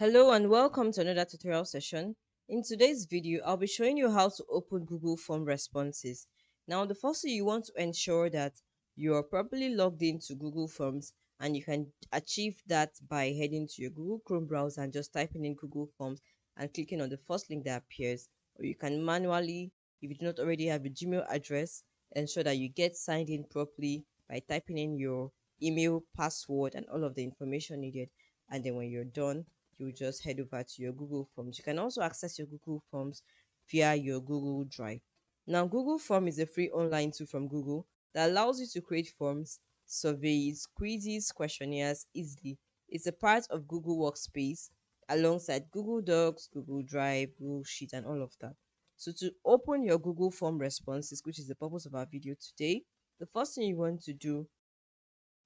Hello and welcome to another tutorial session. In today's video, I'll be showing you how to open Google Form responses. Now, the first thing you want to ensure that you're properly logged into Google Forms, and you can achieve that by heading to your Google Chrome browser and just typing in Google Forms and clicking on the first link that appears. Or you can manually, if you do not already have a Gmail address, ensure that you get signed in properly by typing in your email, password, and all of the information needed. And then when you're done, you just head over to your Google Forms. You can also access your Google Forms via your Google Drive. Now, Google Form is a free online tool from Google that allows you to create forms, surveys, quizzes, questionnaires easily. It's a part of Google Workspace alongside Google Docs, Google Drive, Google Sheet, and all of that. So, to open your Google Form responses, which is the purpose of our video today, the first thing you want to do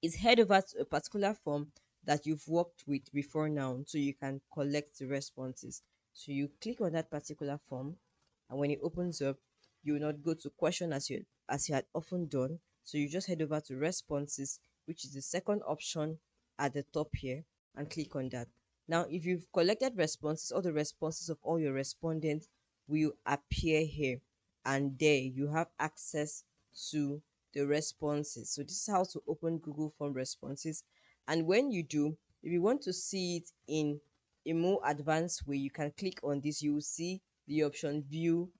is head over to a particular form that you've worked with before now so you can collect the responses. So you click on that particular form, and when it opens up, you will not go to question as you had often done. So you just head over to responses, which is the second option at the top here, and click on that. Now, if you've collected responses, all the responses of all your respondents will appear here, and there you have access to the responses. So this is how to open Google Form responses. And when you do, if you want to see it in a more advanced way, you can click on this. You will see the option view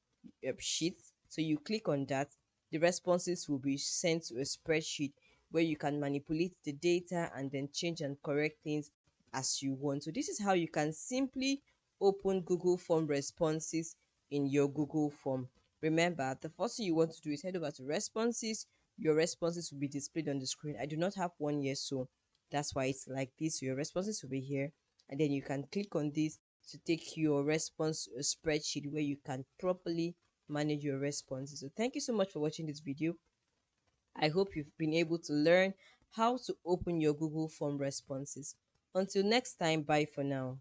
sheet. So you click on that. The responses will be sent to a spreadsheet where you can manipulate the data and then change and correct things as you want. So this is how you can simply open Google Form responses in your Google Form. Remember, the first thing you want to do is head over to responses. Your responses will be displayed on the screen. I do not have one here, so that's why it's like this. So your responses will be here, and then you can click on this to take your response to a spreadsheet where you can properly manage your responses. So thank you so much for watching this video. I hope you've been able to learn how to open your Google Form responses. Until next time, bye for now.